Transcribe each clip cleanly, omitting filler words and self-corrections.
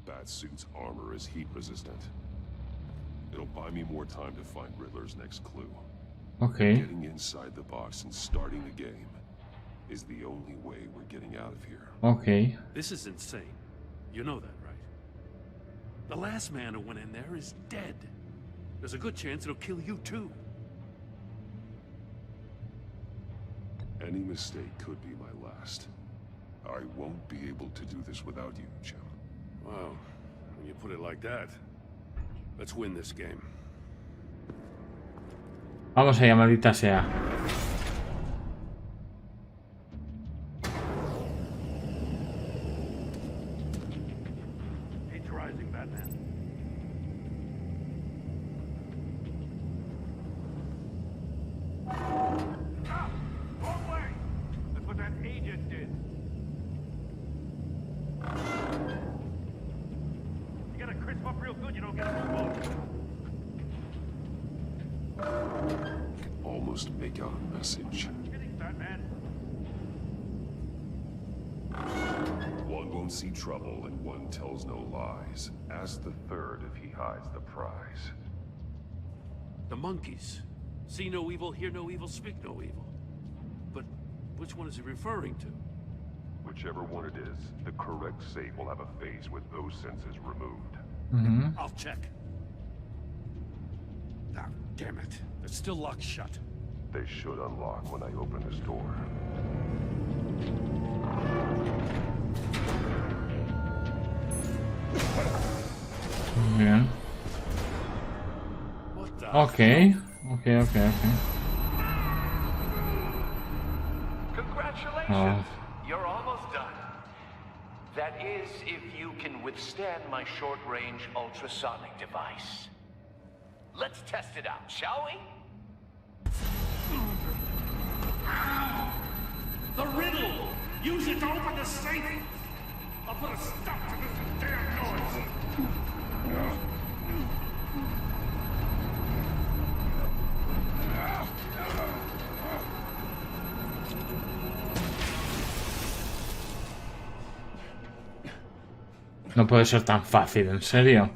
Batsuit's armor is heat resistant. It'll buy me more time to find Riddler's next clue. Okay. Getting inside the box and starting the game is the only way we're getting out of here. Okay. This is insane. You know that, right? The last man who went in there is dead. There's a good chance it'll kill you too. Any mistake could be my last. I won't be able to do this without you, Jim. Wow, when you put it like that, let's win this game. Vamos allá, maldita sea. It's rising, Batman. Wrong way! That's what that agent did. You gotta crisp up real good, you don't get a move on. Almost make out a message. Kidding, Batman. One won't see trouble and one tells no lies. Ask the third if he hides the prize. The monkeys. See no evil, hear no evil, speak no evil. But which one is he referring to? Whichever one it is, the correct safe will have a face with those senses removed. I'll check. Ah, damn it. It's still locked shut. They should unlock when I open this door. Bien. What the? Okay. Congratulations! You're almost done. That is, if you can withstand my short-range ultrasonic device. Let's test it out, shall we? The riddle! Use it to open the safe! I'll put a stop to this damn noise! No puede ser tan fácil, ¿en serio?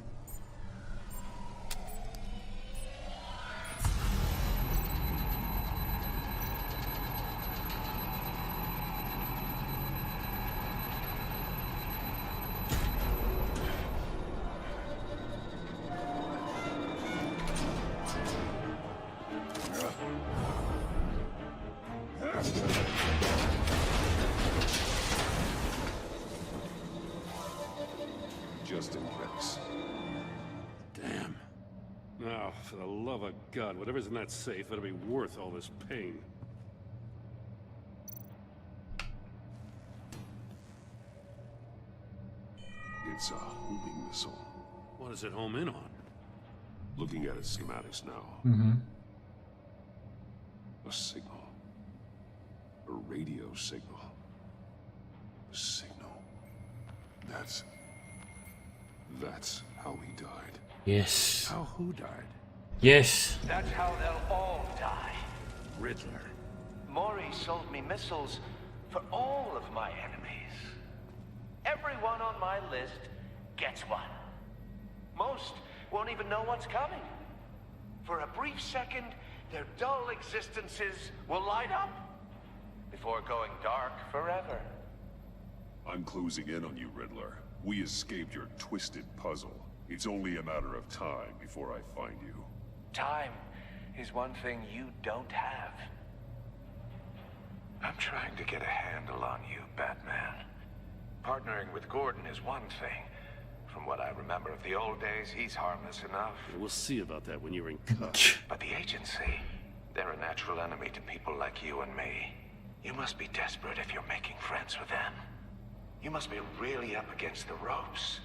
Just in case. Damn. Now, for the love of God, whatever's in that safe, it'll be worth all this pain. It's a homing missile. What does it home in on? Looking at its schematics now. A signal. A radio signal. A signal. That's how he died. Yes. How who died? Yes. That's how they'll all die. Riddler. Maury sold me missiles for all of my enemies. Everyone on my list gets one. Most won't even know what's coming. For a brief second, their dull existences will light up before going dark forever. I'm closing in on you, Riddler. We escaped your twisted puzzle. It's only a matter of time before I find you. Time is one thing you don't have. I'm trying to get a handle on you, Batman. Partnering with Gordon is one thing. From what I remember of the old days, he's harmless enough. We'll see about that when you're in cuffs. But the agency, they're a natural enemy to people like you and me. You must be desperate if you're making friends with them. You must be really up against the ropes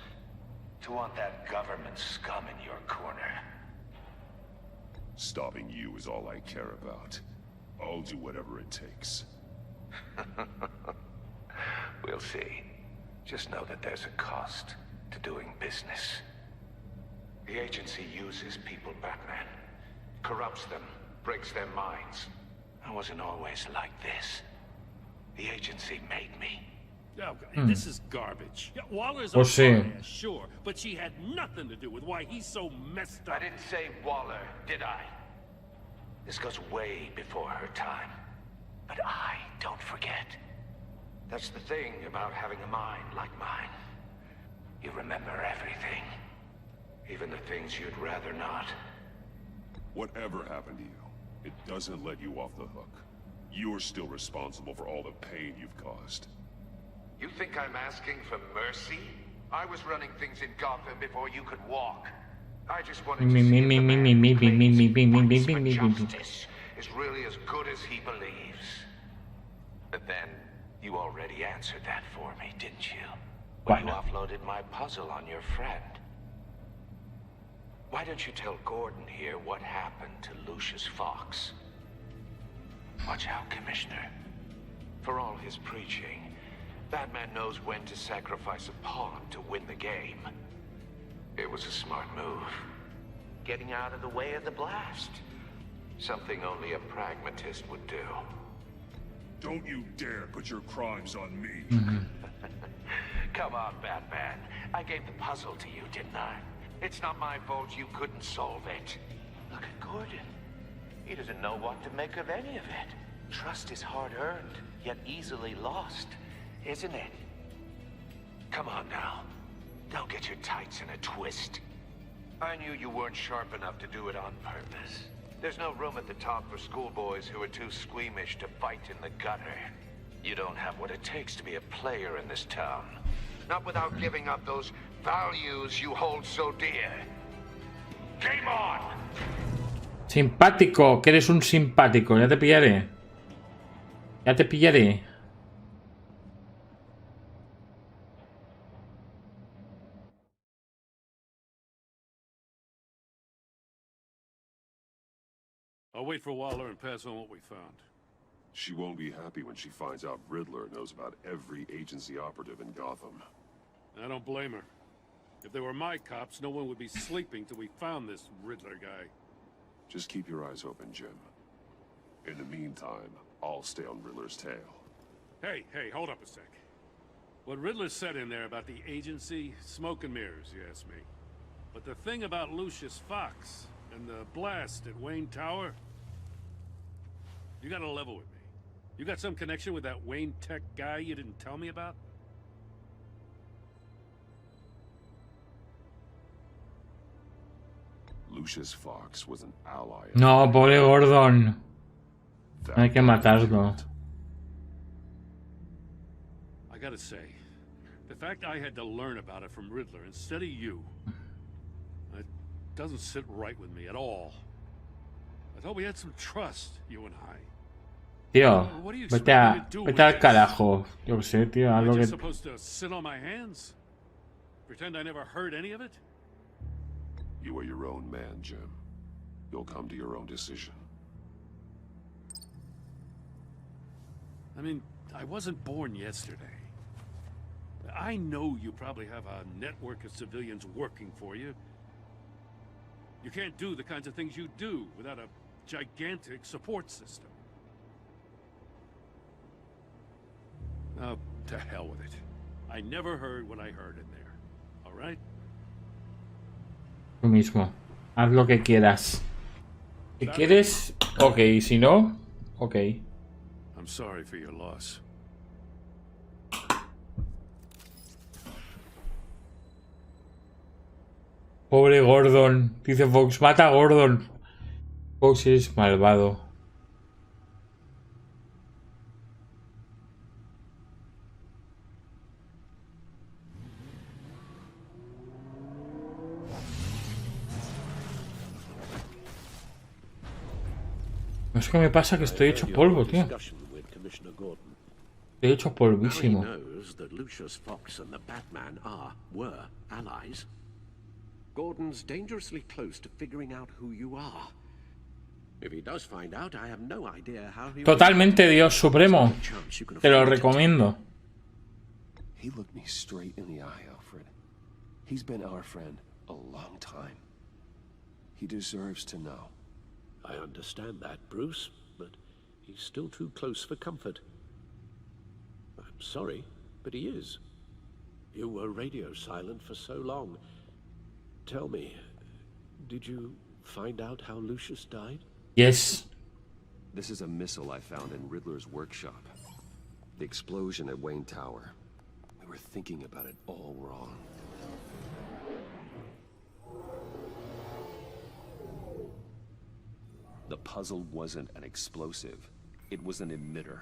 to want that government scum in your corner. Stopping you is all I care about. I'll do whatever it takes. We'll see. Just know that there's a cost to doing business. The agency uses people, Batman. Corrupts them, breaks their minds. I wasn't always like this. The agency made me. Oh, God, this is garbage. Yeah, Waller's Oh, a sí. hard-ass, sure, but she had nothing to do with why he's so messed I up. didn't say Waller, did I? This goes way before her time. But I don't forget. That's the thing about having a mind like mine. You remember everything. Even the things you'd rather not. Whatever happened to you, it doesn't let you off the hook. You're still responsible for all the pain you've caused. You think I'm asking for mercy? I was running things in Gotham before you could walk. I just wanted to see if the man who claims he fights for justice is really as good as he believes. But then, you already answered that for me, didn't you? When you offloaded my puzzle on your friend. Why don't you tell Gordon here what happened to Lucius Fox? Watch out, Commissioner. For all his preaching, Batman knows when to sacrifice a pawn to win the game. It was a smart move. Getting out of the way of the blast. Something only a pragmatist would do. Don't you dare put your crimes on me. Come on, Batman. I gave the puzzle to you, didn't I? It's not my fault you couldn't solve it. Look at Gordon. He doesn't know what to make of any of it. Trust is hard-earned, yet easily lost, isn't it? Come on now. Don't get your tights in a twist. I knew you weren't sharp enough to do it on purpose. There's no room at the top for schoolboys who are too squeamish to fight in the gutter. You don't have what it takes to be a player in this town. Not without giving up those values you hold so dear. Game on! Simpático, que eres un simpático. Ya te pillaré. Ya te pillaré. I'll wait for Waller and pass on what we found. She won't be happy when she finds out Riddler knows about every agency operative in Gotham. I don't blame her. If they were my cops, no one would be sleeping till we found this Riddler guy. Just keep your eyes open, Jim. In the meantime, I'll stay on Riddler's tail. Hey, hold up a sec. What Riddler said in there about the agency, smoke and mirrors, you ask me. But the thing about Lucius Fox and the blast at Wayne Tower, you gotta level with me. You got some connection with that Wayne Tech guy you didn't tell me about? Lucius Fox was an ally. No, pobre Gordon. That Hay que matarlo. I gotta say, the fact I had to learn about it from Riddler instead of you, it doesn't sit right with me at all. I thought we had some trust, you and I. Tío, What do you vete, expect me to do with vete al this? carajo. Yo qué sé, tío, haz Am lo I que... just supposed to sit on my hands? Pretend I never heard any of it? You are your own man, Jim. You'll come to your own decision. I mean, I wasn't born yesterday. I know you probably have a network of civilians working for you. You can't do the kinds of things you do without a gigantic support system. Oh, to hell with it. I never heard what I heard in there. All right? Tú mismo. Haz lo que quieras. Si quieres, ok. Si no, ok. I'm sorry for your loss. Pobre Gordon. Dice Fox, mata a Gordon. Fox es malvado. Es que me pasa que estoy hecho polvo, tío. Estoy hecho polvísimo. knows that Lucius Fox and the Batman were allies. Gordon's dangerously close to figuring out who you are. If he does find out, I have no idea how he Totalmente Dios Supremo. Te lo recomiendo. He looked me straight in the eye, Alfred. He's been our friend a long time. He deserves to know. I understand that, Bruce, but he's still too close for comfort. I'm sorry. But he is. You were radio silent for so long. Tell me, did you find out how Lucius died? Yes. This is a missile I found in Riddler's workshop. The explosion at Wayne Tower. We were thinking about it all wrong. The puzzle wasn't an explosive. It was an emitter.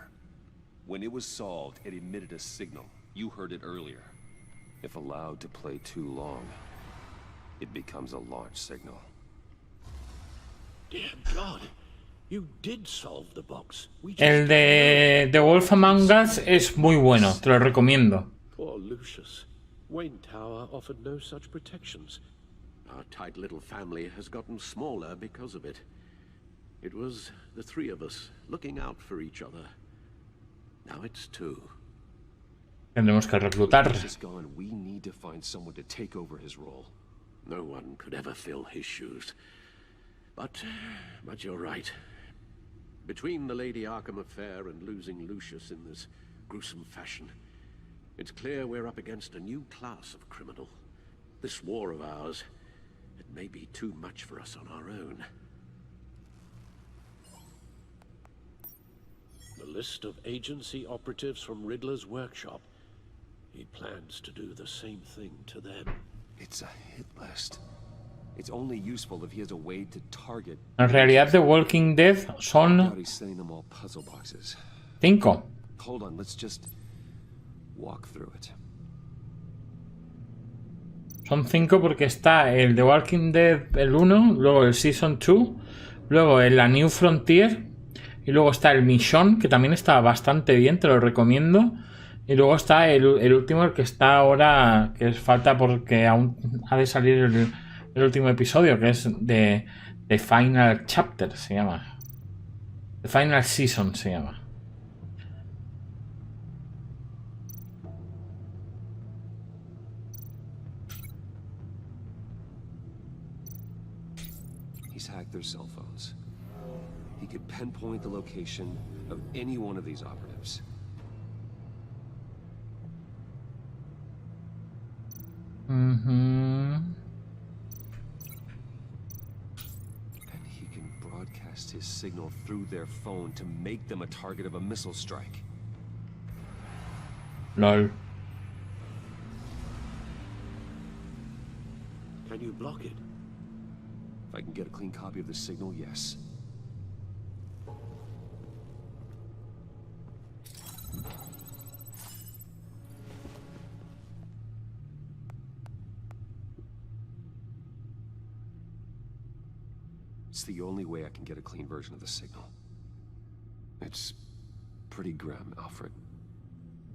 When it was solved, it emitted a signal. You heard it earlier. If allowed to play too long, it becomes a launch signal. Dear God, you did solve the box. El de The Wolf Among Us es muy bueno, te lo recomiendo. Poor Lucius. Wayne Tower offered no such protections. Our tight little family has gotten smaller because of it. It was the three of us looking out for each other. Now it's two. Tendremos que reclutar. Lucius is gone. We need to find someone to take over his role. No one could ever fill his shoes. But you're right. Between the Lady Arkham affair and losing Lucius in this gruesome fashion, it's clear we're up against a new class of criminal. This war of ours, it may be too much for us on our own. The list of agency operatives from Riddler's workshop. He plans to do the same thing to them. It's a hit list. It's only useful if he has a way to target. En realidad, The Walking Dead Doubt son he's sending them all puzzle boxes. 5. Hold on, let's just walk through it. Son 5 porque está el The Walking Dead el 1, luego el Season 2, luego el La New Frontier, y luego está el Mission, que también está bastante bien, te lo recomiendo. Y luego está el último, el que está ahora, que falta porque aún ha de salir el último episodio, que es de The Final Chapter, se llama. The Final Season se llama. He's hacked their cell phones. He could pinpoint the location of any one of these operatives. Mm-hmm. And he can broadcast his signal through their phone to make them a target of a missile strike. LOL. Can you block it? If I can get a clean copy of the signal, yes. It's the only way I can get a clean version of the signal. It's pretty grim, Alfred.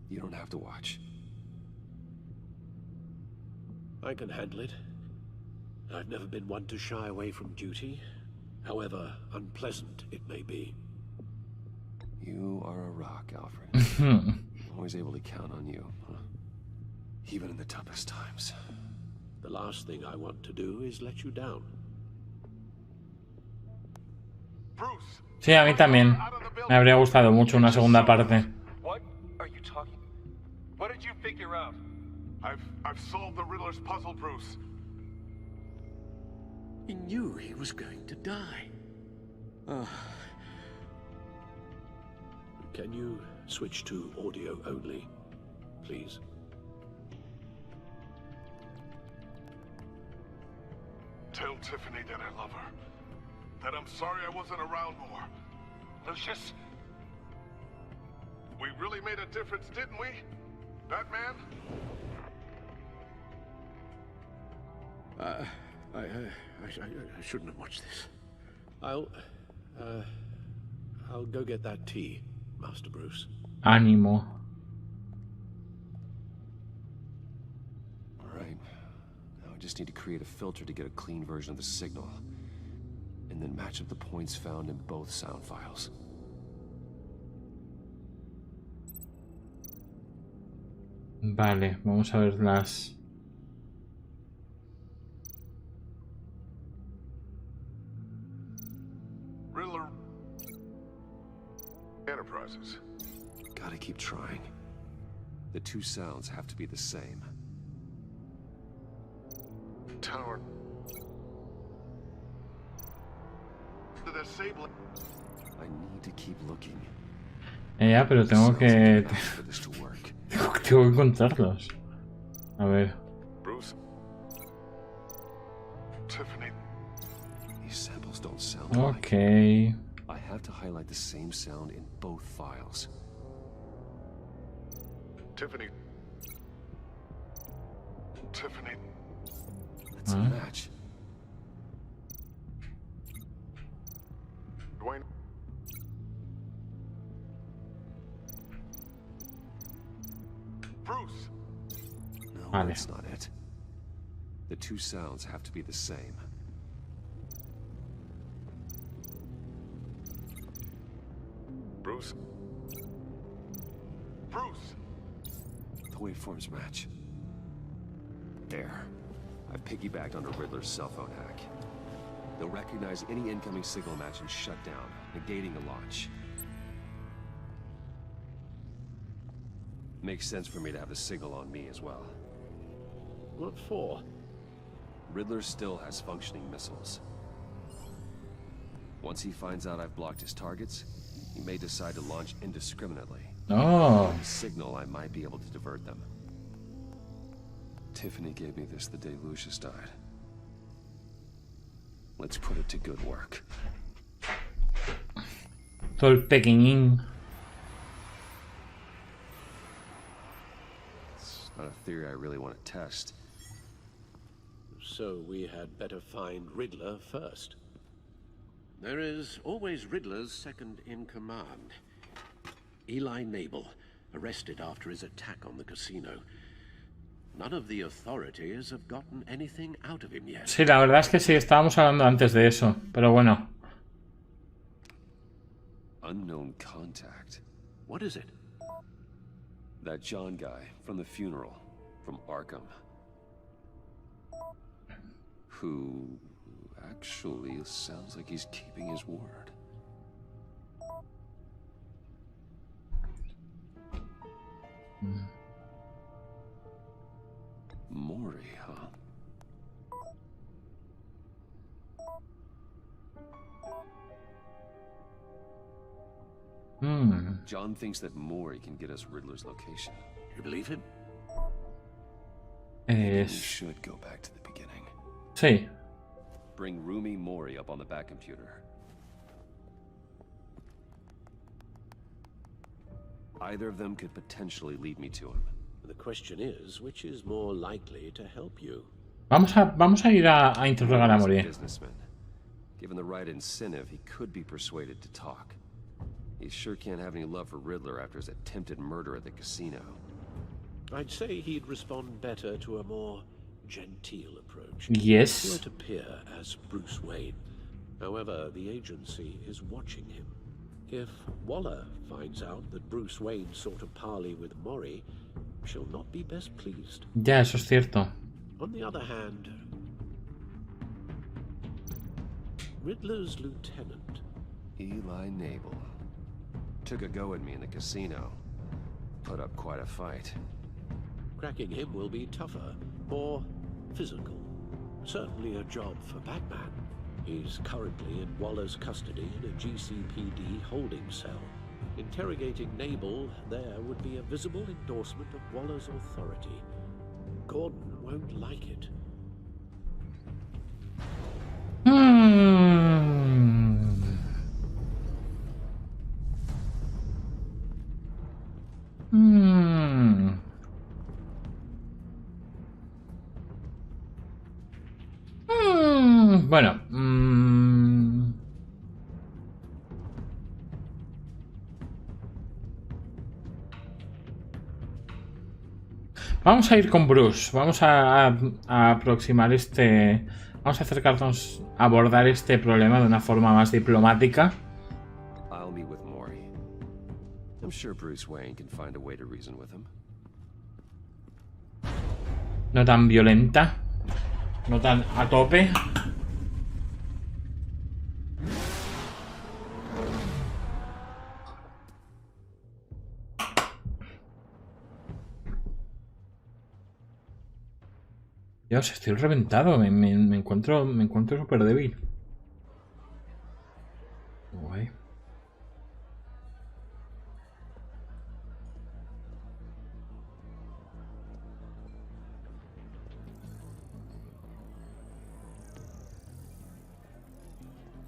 You don't have to watch. I can handle it. I've never been one to shy away from duty, however unpleasant it may be. You are a rock, Alfred. Always able to count on you, huh? Even in the toughest times. The last thing I want to do is let you down. Bruce, Sí, a mí también. Me habría gustado mucho una segunda parte. What are you talking? What did you figure out? I've solved the Riddler's puzzle, Bruce. He knew he was going to die. Can you switch to audio only, please? Tell Tiffany that I love her. That I'm sorry I wasn't around more. Lucius? We really made a difference, didn't we? Batman? I shouldn't have watched this. I'll go get that tea, Master Bruce. Ánimo. All right. Now I just need to create a filter to get a clean version of the signal. And then match up the points found in both sound files. Vale, vamos a ver las... Riddler... Enterprises. Gotta keep trying. The two sounds have to be the same. Tower. The disabling. I need to keep looking. Ya, pero tengo que... For this to work. tengo que encontrarlos. A ver. Bruce. Tiffany. These samples don't sound alike. Ok. I have to highlight the same sound in both files. Tiffany. Tiffany. That's a match. Dwayne. Bruce. No, Vale. that's not it. The two sounds have to be the same. Bruce. Bruce. The waveforms match. There. I piggybacked on a Riddler's cell phone hack. They'll recognize any incoming signal match and shut down, negating a launch. Makes sense for me to have the signal on me as well. What for? Riddler still has functioning missiles. Once he finds out I've blocked his targets, he may decide to launch indiscriminately. Oh. With a signal, I might be able to divert them. Tiffany gave me this the day Lucius died. Let's put it to good work. Todo el pequeñín. It's not a theory I really want to test. So we had better find Riddler first. There is always Riddler's second in command. Eli Nabel, arrested after his attack on the casino. None of the authorities have gotten anything out of him yet. Sí, la verdad es que sí, estábamos hablando antes de eso, pero bueno. Unknown contact. What is it? That John guy from the funeral, from Arkham. Who actually sounds like he's keeping his word. Mori, huh? John thinks that Mori can get us Riddler's location. You believe him? We should go back to the beginning. Sí. Bring Rumi Mori up on the back computer. Either of them could potentially lead me to him. The question is, which is more likely to help you? Vamos a ir a interrogar a Mori. Businessman. Given the right incentive, he could be persuaded to talk. He sure can't have any love for Riddler after his attempted murder at the casino. I'd say he'd respond better to a more genteel approach. Yes. He might appear as Bruce Wayne. However, the agency is watching him. If Waller finds out that Bruce Wayne sought a parley with Mori, she'll not be best pleased. Ya, eso es cierto. On the other hand, Riddler's lieutenant, Eli Nabel. Took a go at me in the casino. Put up quite a fight. cracking him will be tougher, more physical. Certainly a job for Batman. He's currently in Waller's custody in a GCPD holding cell. Interrogating Nabel there would be a visible endorsement of Waller's authority. Gordon won't like it. Bueno. Vamos a ir con Bruce. Vamos a aproximar este... Vamos a acercarnos a abordar este problema de una forma más diplomática. I'll meet with Mori. I'm sure Bruce Wayne can find a way to reason with him. No tan violenta. No tan a tope. Dios, estoy reventado. Me encuentro súper débil. Guay.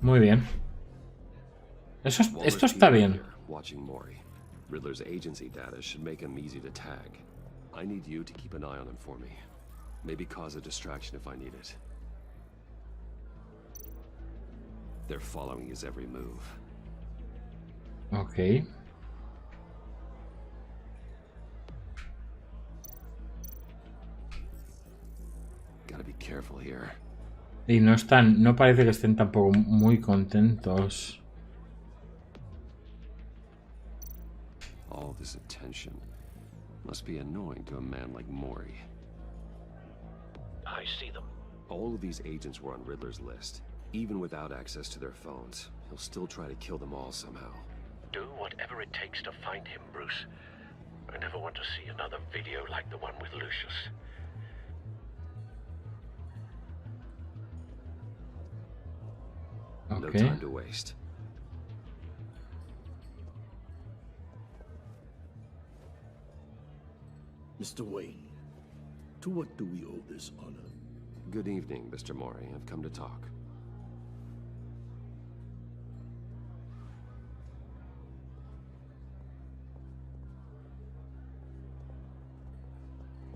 Muy bien. Esto está bien. Watching Mori. Riddler's agency data should make him easy to tag. I need you to keep an eye on him for me. Maybe cause a distraction if I need it. They're following his every move. Ok. Gotta be careful here. Y no parece que estén tampoco muy contentos. All this attention must be annoying to a man like Mori. I see them. All of these agents were on Riddler's list. Even without access to their phones, he'll still try to kill them all somehow. Do whatever it takes to find him, Bruce. I never want to see another video like the one with Lucius. No Okay. time to waste. Mr. Wayne, to what do we owe this honor? Good evening, Mr. Mori. I've come to talk.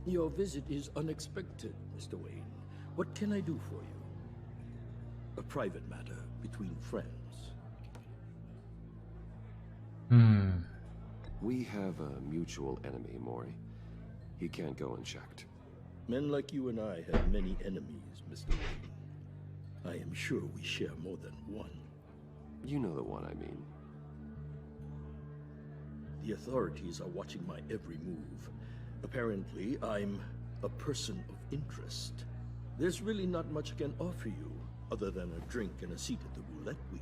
Your visit is unexpected, Mr. Wayne. What can I do for you? A private matter between friends. We have a mutual enemy, Mori. He can't go unchecked. Men like you and I have many enemies, Mr. Wayne. I am sure we share more than one. You know the one I mean. The authorities are watching my every move. Apparently, I'm a person of interest. There's really not much I can offer you, other than a drink and a seat at the roulette wheel.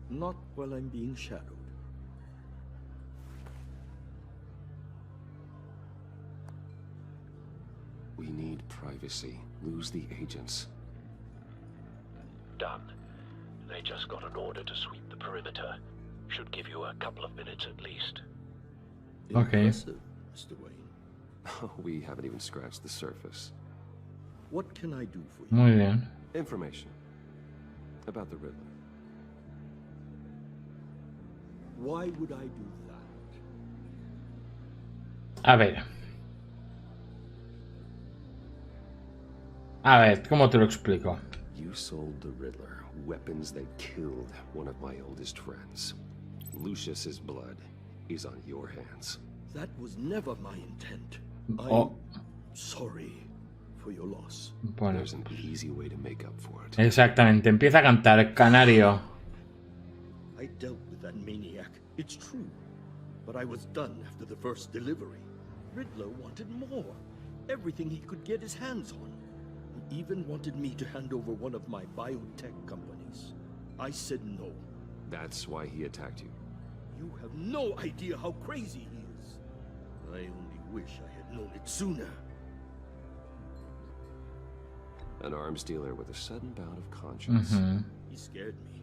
Not while I'm being shadowed. We need privacy. Lose the agents. Done. They just got an order to sweep the perimeter. Should give you a couple of minutes at least. Okay. Impressive, Mr. Wayne. We haven't even scratched the surface. What can I do for you? Muy bien. Information about the Riddler. Why would I do that? A ver. A ver, ¿cómo te lo explico? You sold the Riddler weapons that killed one of my oldest friends. Lucius's blood is on your hands. That was never my intent. Oh. I'm sorry for your loss. Bueno, There's an easy way to make up for it. exactamente. Empieza a cantar Canario. I dealt with that maniac, it's true. But I was done after the first delivery. Riddler wanted more. Everything he could get his hands on. He even wanted me to hand over one of my biotech companies. I said no. That's why he attacked you. You have no idea how crazy he is. I only wish I had known it sooner. An arms dealer with a sudden bout of conscience. He scared me.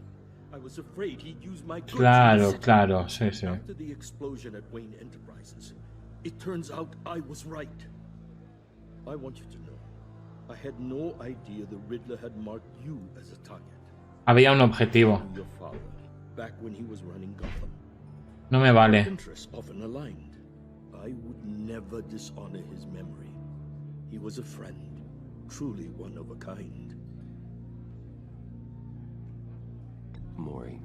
I was afraid he'd use my goods. Claro, claro, sí, sí. After the explosion at Wayne Enterprises, it turns out I was right. I want you to know, I had no idea the Riddler had marked you as a target. Había un objetivo. Your father, back when he was running Gotham. No me vale. Interests often aligned. I would never dishonor his memory. He was a friend, truly one of a kind. Mori,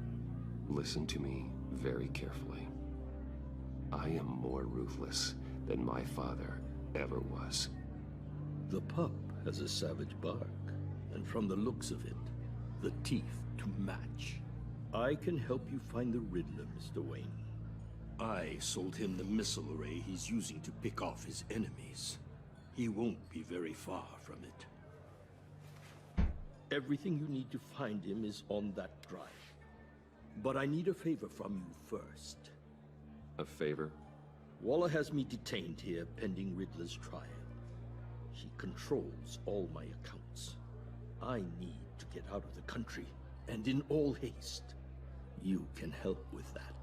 listen to me very carefully. I am more ruthless than my father ever was. The pup has a savage bark, and from the looks of it, the teeth to match. I can help you find the Riddler, Mr. Wayne. I sold him the missile array he's using to pick off his enemies. He won't be very far from it. Everything you need to find him is on that drive. But I need a favor from you first. A favor? Waller has me detained here pending Riddler's trial. She controls all my accounts. I need to get out of the country, and in all haste. You can help with that.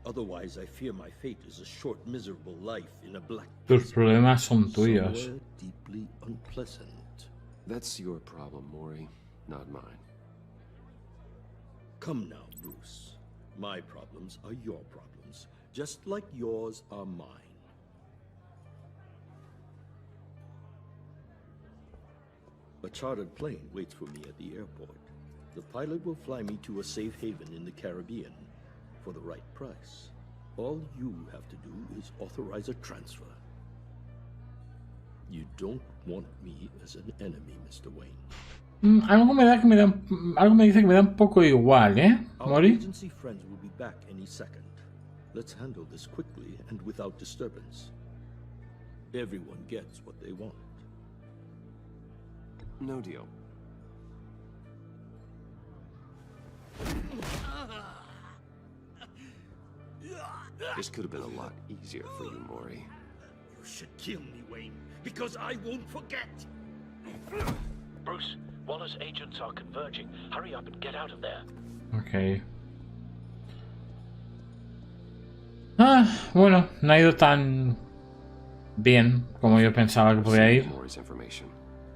Otherwise, I fear my fate is a short, miserable life in a black Tus problemas son tuyos. somewhere deeply unpleasant. That's your problem, Mori, not mine. Come now, Bruce. My problems are your problems, just like yours are mine. A chartered plane waits for me at the airport. The pilot will fly me to a safe haven in the Caribbean for the right price. All you have to do is authorize a transfer. You don't want me as an enemy, Mr. Wayne. Algo me dice que me da un poco igual, Our Mori. agency friends will be back any second. Let's handle this quickly and without disturbance. Everyone gets what they want. No deal. This could have been a lot easier for you, Mori. You should kill me, Wayne, because I won't forget. Bruce, Waller's agents are converging. Hurry up and get out of there. Ok. Bueno, no ha ido tan bien como yo pensaba que podía ir. Mori's information.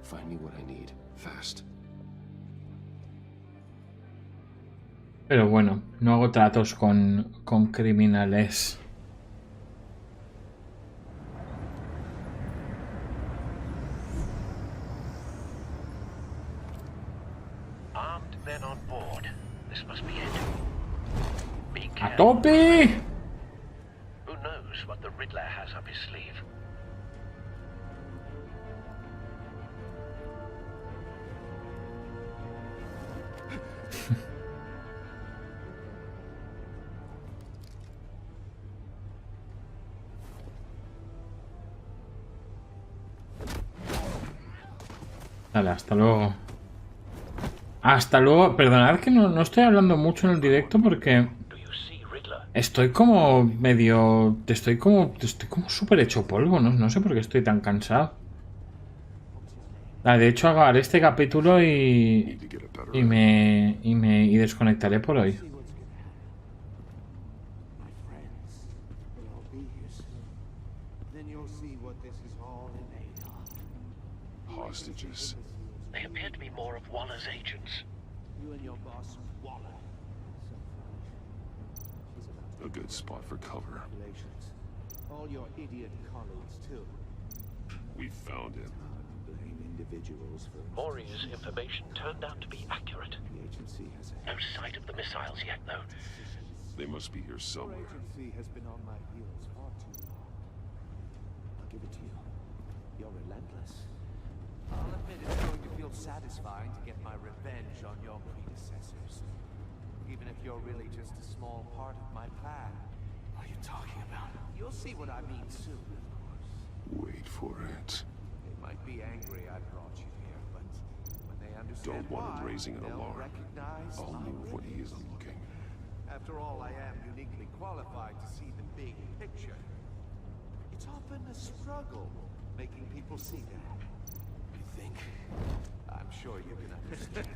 Find me what I need. Fast. Pero bueno, no hago tratos con criminales. Armed men on board. This must be it. Be ¡A careful. tope! Who knows what the Riddler has up his sleeve? Vale, hasta luego. Hasta luego. Perdonad que no estoy hablando mucho en el directo porque Do you see Riddler? estoy como medio... Estoy como súper hecho polvo, ¿no? No sé por qué estoy tan cansado. De hecho, acabaré este capítulo y desconectaré por hoy. Hostages. They appear to be more of Waller's agents. You and your boss, Waller. A good spot for cover. All your idiot colleagues, too. We found him. Blame individuals for Mori's information turned out to be accurate. the agency has No sight of the missiles yet, though. They must be here somewhere. agency has been on my heels far too long. I'll give it to you. You're relentless. I'll admit it's going to feel satisfying to get my revenge on your predecessors. Even if you're really just a small part of my plan. What are you talking about? You'll see what I mean soon, of course. Wait for it. They might be angry I brought you here, but when they understand Don't want why, him raising an they'll alarm. recognize I'll my move when he witness. isn't looking. After all, I am uniquely qualified to see the big picture. It's often a struggle making people see that. You think? I'm sure you can understand.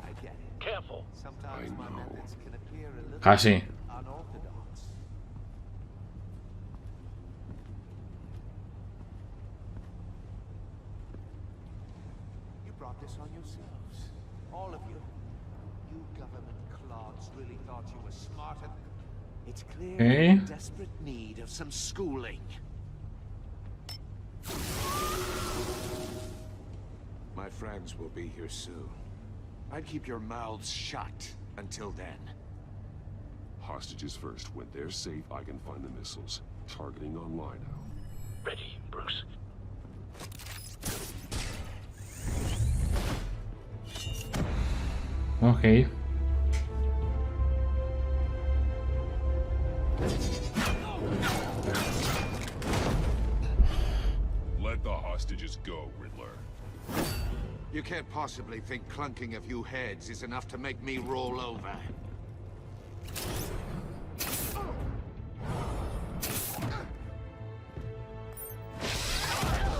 I get it. Careful. Sometimes my know. methods can appear a little Casi. unorthodox. You brought this on yourselves. All of you. You government clods really thought you were smarter. It's clear Okay. you're in desperate need of some schooling. My friends will be here soon. I'd keep your mouths shut until then. Hostages first. When they're safe, I can find the missiles. Targeting online now. Ready, Bruce. Ok. Let the hostages go, Riddler. You can't possibly think clunking a few heads is enough to make me roll over.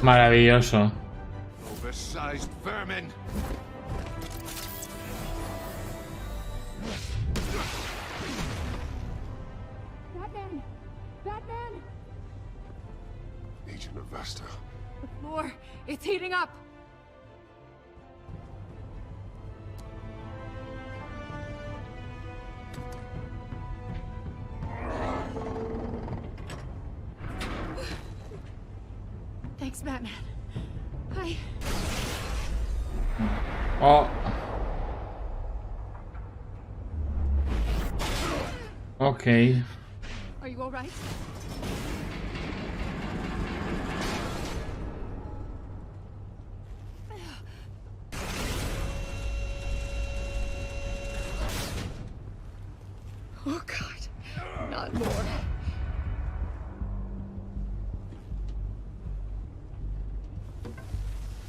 Maravilloso. Oversized vermin. Batman! Batman! Agent Avesta. The floor, it's heating up! Thanks, Batman. Oh. Okay. Are you all right? Oh God, not more.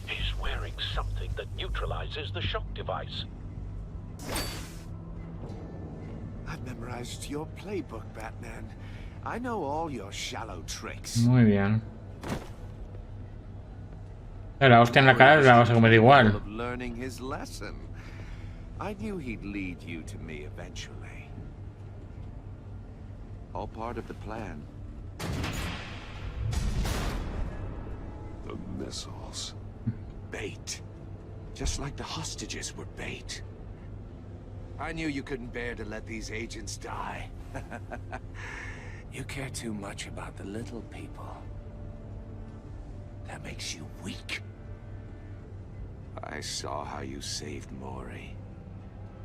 He's wearing something that neutralizes the shock device. I've memorized your playbook, Batman. I know all your shallow tricks. Muy bien. La hostia en la cara la vas a comer igual. Of learning his lesson. I knew he'd lead you to me eventually. All part of the plan. The missiles. Bait. Just like the hostages were bait. I knew you couldn't bear to let these agents die. You care too much about the little people. That makes you weak. I saw how you saved Maury.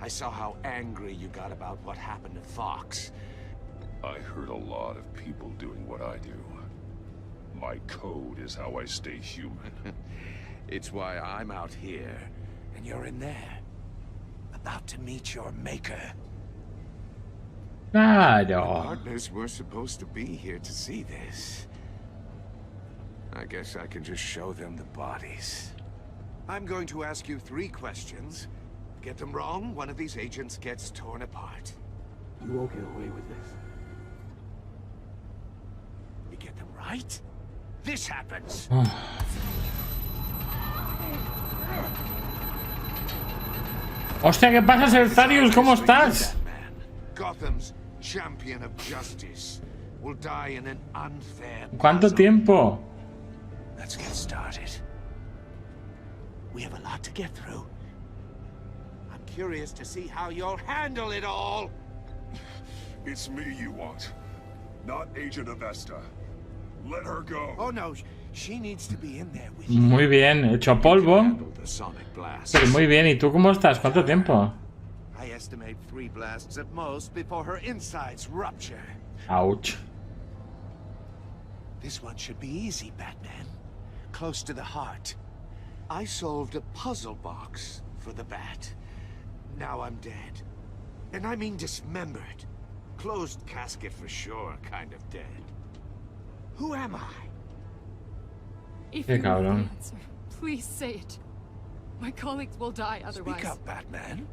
I saw how angry you got about what happened to Fox. I heard a lot of people doing what I do. My code is how I stay human. It's why I'm out here, and you're in there. About to meet your maker. Claro. Partners were supposed to be here to see this. I guess I can just show them the bodies. I'm going to ask you 3 questions. Get them wrong, one of these agents gets torn apart. You won't get away with this. You get them right, this happens. Hostia, ¿qué pasa, Encerrados? ¿Cómo estás? Gotham's champion of justice will die in an unfair ¿Cuánto puzzle. tiempo? Let's get started. We have a lot to get through. I'm curious to see how you'll handle it all. It's me you want, not Agent Avesta. Let her go. Oh no, she needs to be in there with you. Muy bien, hecho polvo. Handle the sonic blast. Pero muy bien, ¿y tú cómo estás? ¿Cuánto tiempo? I estimate 3 blasts at most before her insides rupture. Ouch. This one should be easy, Batman. Close to the heart. I solved a puzzle box for the Bat. Now I'm dead. And I mean dismembered. Closed casket for sure, kind of dead. Who am I? If Qué you know the cabrón. answer, please say it. My colleagues will die otherwise. Speak up, Batman.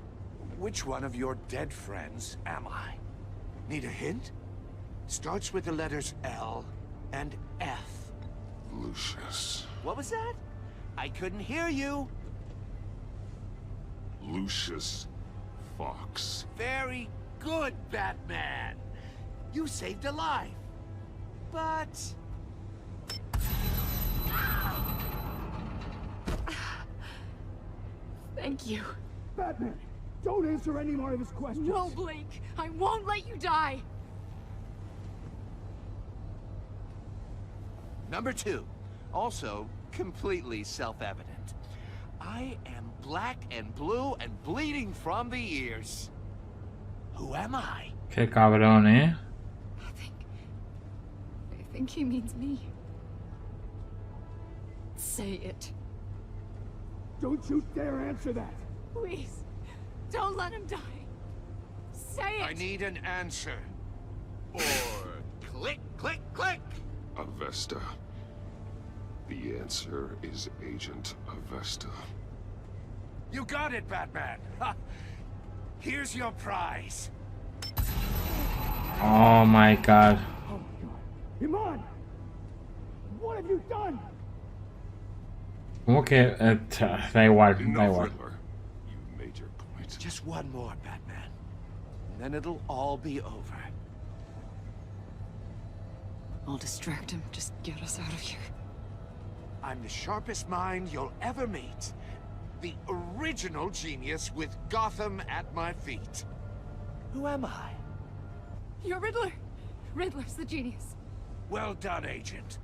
Which one of your dead friends am I? Need a hint? Starts with the letters L and F. Lucius. What was that? I couldn't hear you. Lucius Fox. Very good, Batman. You saved a life. But... Thank you. Batman, don't answer any more of his questions. No, Blake. I won't let you die. Number 2. Also, completely self-evident. I am black and blue and bleeding from the ears. Who am I? Qué cabrón, ¿eh? I think he means me. Say it. Don't you dare answer that. Please. Don't let him die. Say it. I need an answer. Or click, click, click. Avesta. The answer is Agent Avesta. You got it, Batman. Ha. Here's your prize. Oh my god. Oh my god. Iman! What have you done? ¿Cómo que? Da igual, da Enough, igual. Riddler. You've made your point. Just one more, Batman. And then it'll all be over. I'll distract him. Just get us out of here. I'm the sharpest mind you'll ever meet. The original genius with Gotham at my feet. Who am I? You're Riddler. Riddler's the genius. Well done, Agent.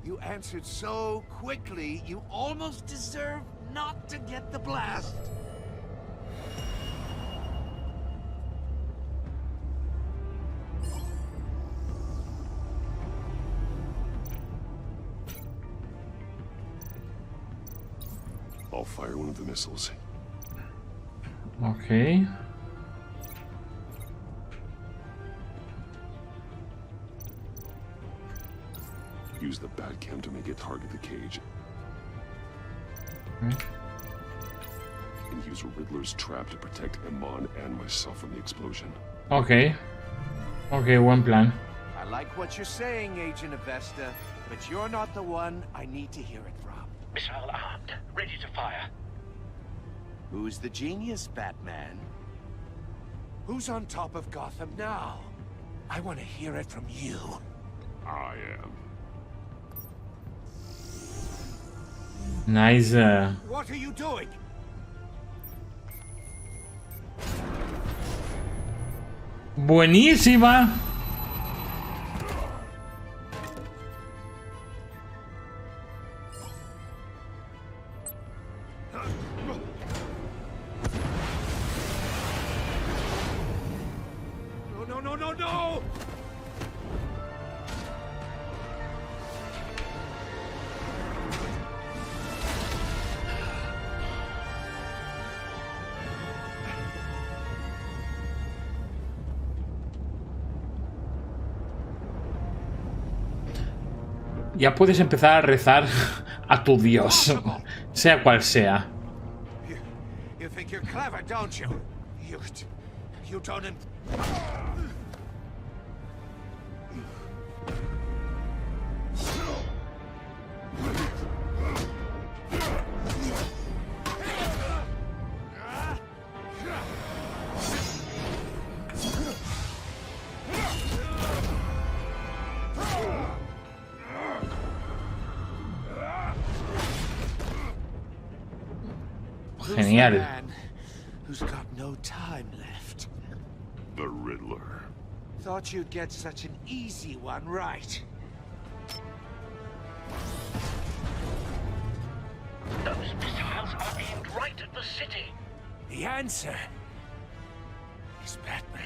You answered so quickly, you almost deserve not to get the blast. I'll fire one of the missiles. Ok. Use the Batcam to make it target the cage. Okay. And use Riddler's trap to protect Iman and myself from the explosion. Ok. Ok, buen plan. I like what you're saying, Agent Avesta, but you're not the one I need to hear it from. Missile armed, ready to fire. Who's the genius, Batman? Who's on top of Gotham now? I want to hear it from you. I am. Nice. What are you doing? Buenísima. No, no, no, no, no! Ya puedes empezar a rezar a tu Dios, sea cual sea. You think you're clever, don't you? You don't... Genial. Who's got no time left. The Riddler. Thought you'd get such an easy one right. Those missiles are aimed right at the city. The answer is Batman.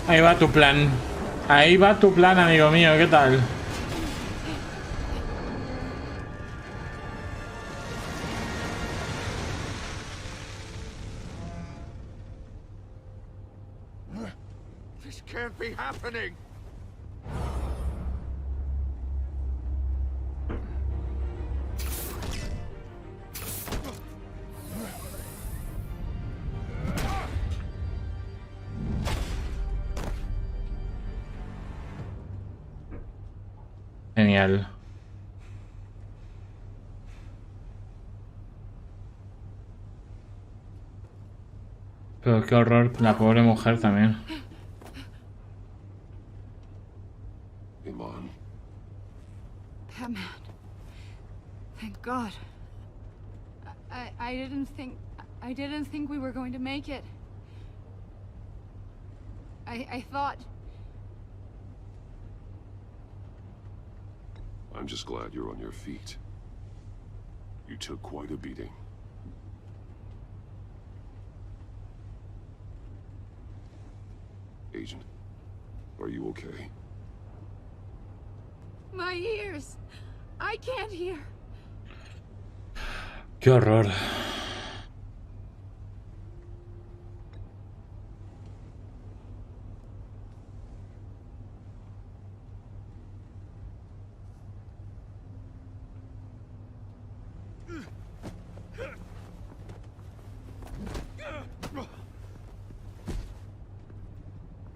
Ahí va tu plan. Ahí va tu plan, amigo mío. ¿Qué tal? This can't be happening. Genial. Pero qué horror, la pobre mujer también. Iman. Batman. Thank God. I didn't think we were going to make it. I thought... I'm just glad you're on your feet. You took quite a beating. Agent, are you okay? My ears. I can't hear. Qué horror.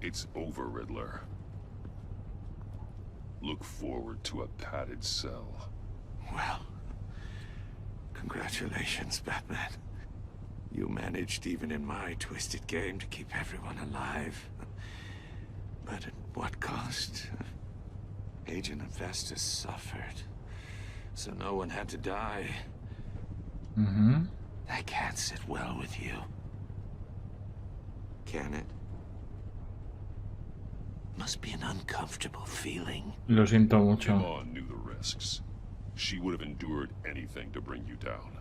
It's over, Riddler. Look forward to a padded cell. Well, congratulations, Batman. You managed, even in my twisted game, to keep everyone alive. But at what cost? Agent Investor suffered, so no one had to die. Mm-hmm. That can't sit well with you. Can it? Must be an uncomfortable feeling. Lo siento mucho. Yvonne knew the risks. She would have endured anything to bring you down.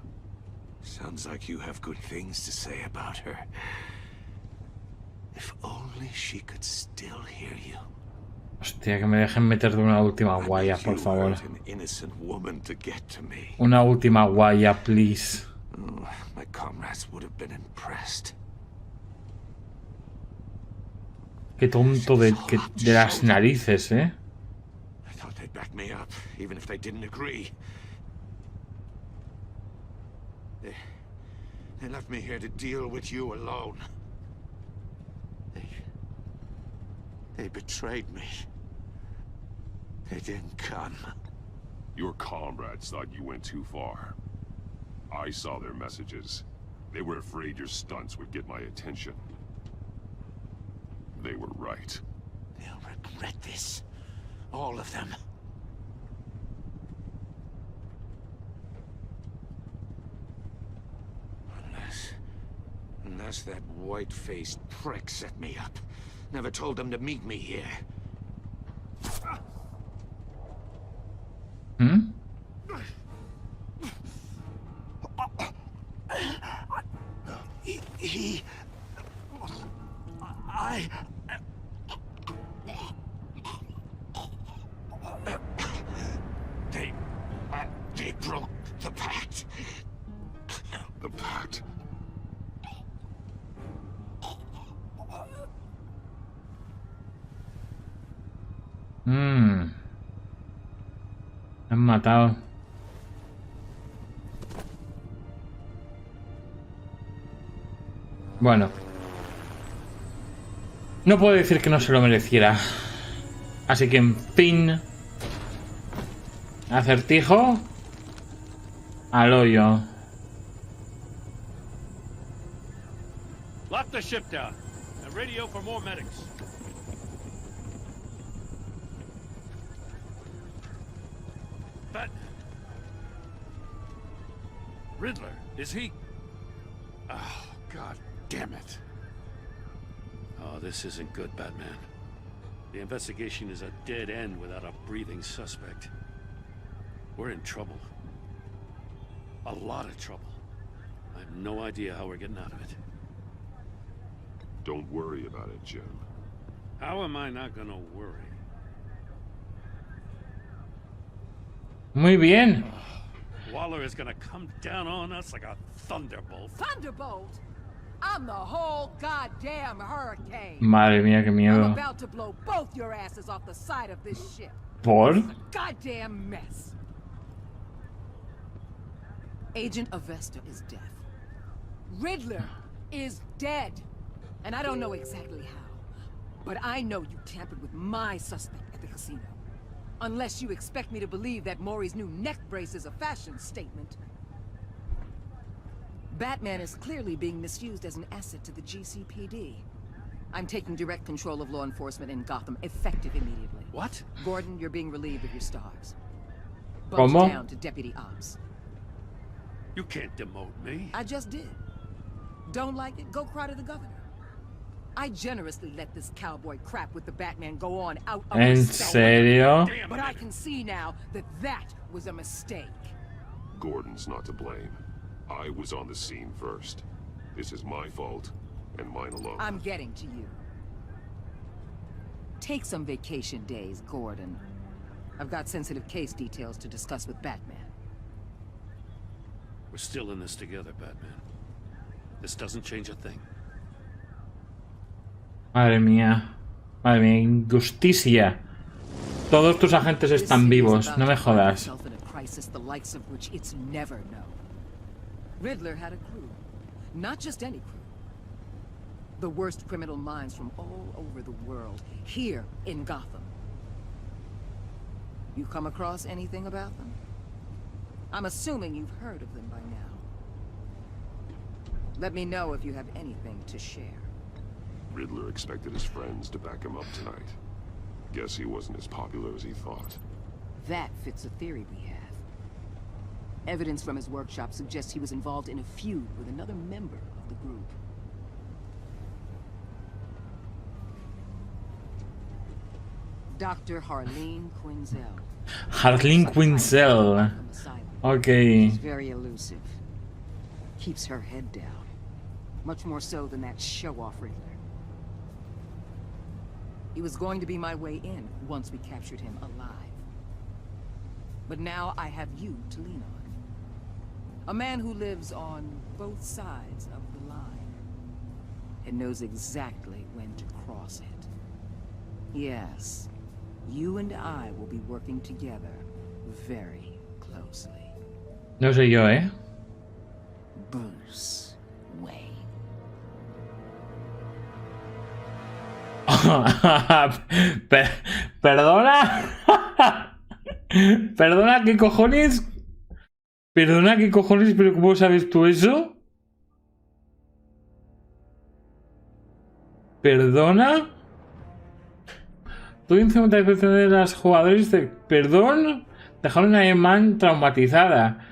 Sounds like you have good things to say about her. If only she could still hear you. Hostia, que me dejen meter de una última guaya, por favor. An innocent woman to get to me. Una última guaya, please. Oh, my comrades would have been impressed. Qué tonto de las narices, I thought they'd back me up, even if they didn't agree. They left me here to deal with you alone. They betrayed me. They didn't come. Your comrades thought you went too far. I saw their messages. They were afraid your stunts would get my attention. They were right. They'll regret this. All of them. Unless that white-faced prick set me up. Never told them to meet me here. Hmm? They broke the pact. The pact? Me han matado. Bueno. No puedo decir que no se lo mereciera. Así que, en fin. Acertijo. Al hoyo. Lock the ship down and radio for more medics. But Riddler, is he? Oh, God damn it. Oh, this isn't good, Batman. The investigation is a dead end without a breathing suspect. We're in trouble. A lot of trouble. I have no idea how we're getting out of it. Don't worry about it, Jim. How am I not gonna worry? Muy bien. Waller is gonna come down on us like a thunderbolt. Thunderbolt? I'm the whole goddamn hurricane. Madre mía, qué I'm miedo. about to blow both your asses off the side of this ship. ¿Por? It's a goddamn mess. Agent Avesta is dead. Riddler is dead. And I don't know exactly how. But I know you tampered with my suspect at the casino. Unless you expect me to believe that Maury's new neck brace is a fashion statement. Batman is clearly being misused as an asset to the GCPD. I'm taking direct control of law enforcement in Gotham, effective immediately. What? Gordon, you're being relieved of your stars. ¿Cómo? Bumped down to Deputy Ops. You can't demote me. I just did. Don't like it? Go cry to the governor. I generously let this cowboy crap with the Batman go on out of ¿En respect. serio? But I can see now that that was a mistake. Gordon's not to blame. I was on the scene first. This is my fault, and mine alone. I'm getting to you. Take some vacation days, Gordon. I've got sensitive case details to discuss with Batman. We're still in this together, Batman. This doesn't change a thing. Madre mía. Madre mía, injusticia. Todos tus agentes están vivos, no me jodas. Riddler had a crew. Not just any crew. The worst criminal minds from all over the world, here in Gotham. You come across anything about them? I'm assuming you've heard of them by now. Let me know if you have anything to share. Riddler expected his friends to back him up tonight. Guess he wasn't as popular as he thought. That fits a theory we have. Evidence from his workshop suggests he was involved in a feud with another member of the group. Dr. Harleen Quinzel. Harleen Quinzel. Okay. She's very elusive. Keeps her head down. Much more so than that show-off Riddler. He was going to be my way in once we captured him alive. But now I have you to lean on. A man who lives on both sides of the line. And knows exactly when to cross it. Yes, you and I will be working together very closely. No soy yo, ¿eh? Bruce Wayne. Perdona. Perdona, ¿qué cojones? Perdona, ¿qué cojones? ¿Pero cómo sabes tú eso? ¿Perdona? Tuve un 50% de las jugadores de... ¿Perdón? Dejaron a Eman traumatizada.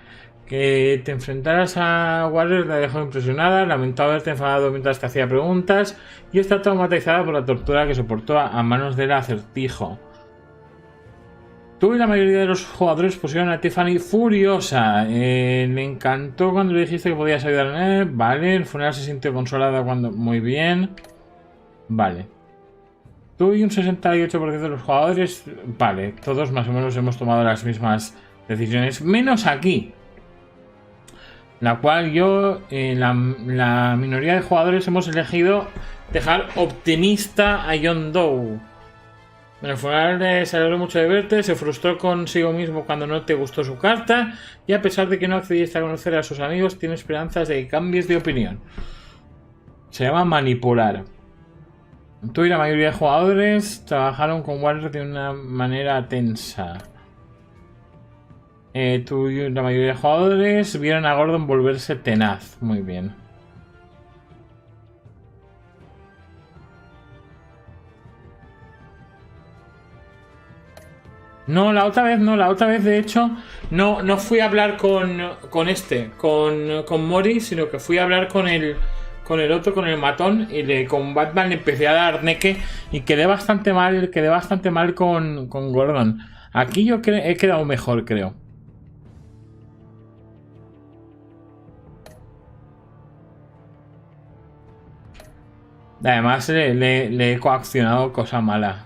Que te enfrentaras a Warrior la dejó impresionada. Lamentó haberte enfadado mientras te hacía preguntas. Y está traumatizada por la tortura que soportó a manos del Acertijo. Tú y la mayoría de los jugadores pusieron a Tiffany furiosa. Le encantó cuando le dijiste que podías ayudar en él. Vale, el funeral se sintió consolada cuando... Muy bien. Vale. Tú y un 68% de los jugadores... Vale, todos más o menos hemos tomado las mismas decisiones. Menos aquí. La cual yo, la minoría de jugadores hemos elegido dejar optimista a John Doe. En el funeral se alegró mucho de verte, se frustró consigo mismo cuando no te gustó su carta y a pesar de que no accediste a conocer a sus amigos, tiene esperanzas de que cambies de opinión. Se llama manipular. Tú y la mayoría de jugadores trabajaron con Warrior de una manera tensa. Tú y la mayoría de jugadores vieron a Gordon volverse tenaz. Muy bien. No, la otra vez no, la otra vez de hecho no fui a hablar con Mori, sino que fui a hablar con el otro, con el matón, y con Batman le empecé a dar neque y quedé bastante mal con Gordon. Aquí yo he quedado mejor, creo. Además le he coaccionado cosa mala.